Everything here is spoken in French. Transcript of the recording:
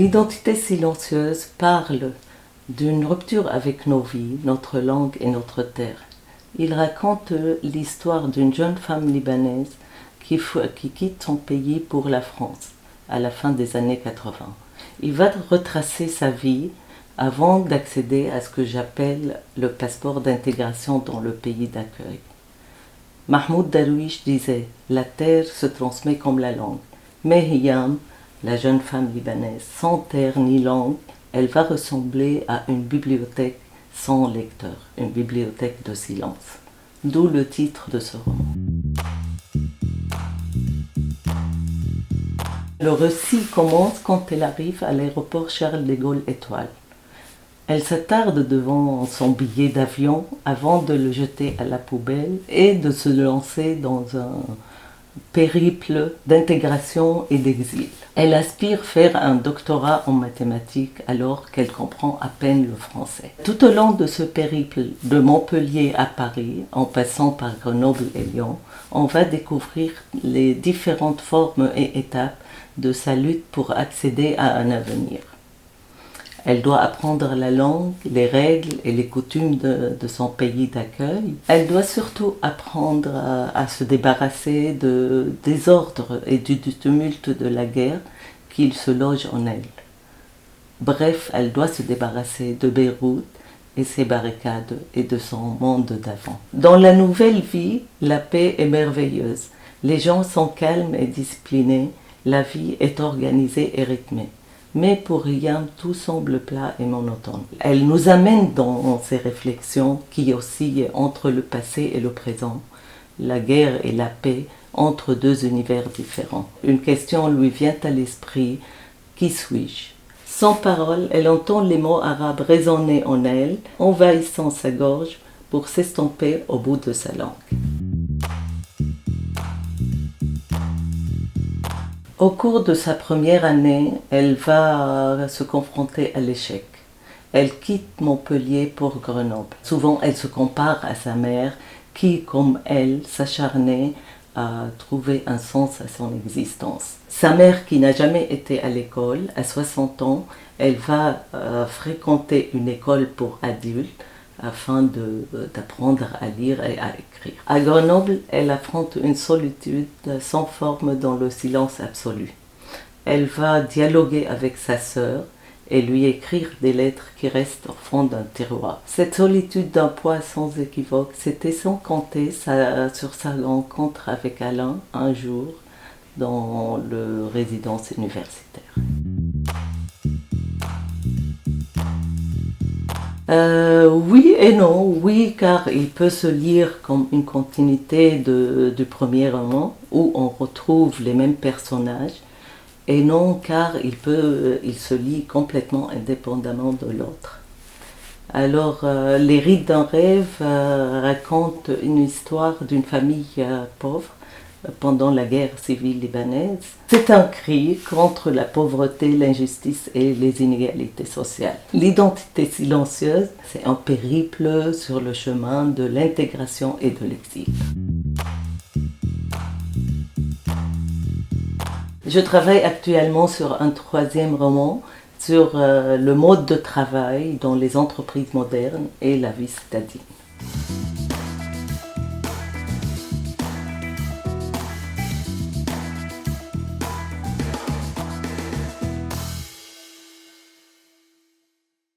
L'identité silencieuse parle d'une rupture avec nos vies, notre langue et notre terre. Il raconte l'histoire d'une jeune femme libanaise qui quitte son pays pour la France à la fin des années 80. Il va retracer sa vie avant d'accéder à ce que j'appelle le passeport d'intégration dans le pays d'accueil. Mahmoud Darwish disait « La terre se transmet comme la langue ». Mais Hiam, la jeune femme libanaise, sans terre ni langue, elle va ressembler à une bibliothèque sans lecteur, une bibliothèque de silence. D'où le titre de ce roman. Le récit commence quand elle arrive à l'aéroport Charles de Gaulle Étoile. Elle s'attarde devant son billet d'avion avant de le jeter à la poubelle et de se lancer dans un périple d'intégration et d'exil. Elle aspire faire un doctorat en mathématiques alors qu'elle comprend à peine le français. Tout au long de ce périple de Montpellier à Paris, en passant par Grenoble et Lyon, on va découvrir les différentes formes et étapes de sa lutte pour accéder à un avenir. Elle doit apprendre la langue, les règles et les coutumes de son pays d'accueil. Elle doit surtout apprendre à se débarrasser de désordre et du tumulte de la guerre qu'il se loge en elle. Bref, elle doit se débarrasser de Beyrouth et ses barricades et de son monde d'avant. Dans la nouvelle vie, la paix est merveilleuse. Les gens sont calmes et disciplinés. La vie est organisée et rythmée. Mais pour Hiam, tout semble plat et monotone. Elle nous amène dans ses réflexions qui oscillent entre le passé et le présent, la guerre et la paix, entre deux univers différents. Une question lui vient à l'esprit, qui suis-je? Sans parole, elle entend les mots arabes résonner en elle, envahissant sa gorge pour s'estomper au bout de sa langue. Au cours de sa première année, elle va se confronter à l'échec. Elle quitte Montpellier pour Grenoble. Souvent, elle se compare à sa mère qui, comme elle, s'acharnait à trouver un sens à son existence. Sa mère, qui n'a jamais été à l'école, à 60 ans, elle va fréquenter une école pour adultes afin d'apprendre à lire et à écrire. À Grenoble, elle affronte une solitude sans forme dans le silence absolu. Elle va dialoguer avec sa sœur et lui écrire des lettres qui restent au fond d'un tiroir. Cette solitude d'un poids sans équivoque, c'était sans compter sur sa rencontre avec Alain un jour dans le résidence universitaire. Oui et non. Oui, car il peut se lire comme une continuité du premier roman où on retrouve les mêmes personnages, et non, car il se lit complètement indépendamment de l'autre. Alors, Les rites d'un rêve raconte une histoire d'une famille pauvre pendant la guerre civile libanaise. C'est un cri contre la pauvreté, l'injustice et les inégalités sociales. L'identité silencieuse, c'est un périple sur le chemin de l'intégration et de l'exil. Je travaille actuellement sur un troisième roman sur le mode de travail dans les entreprises modernes et la vie citadine.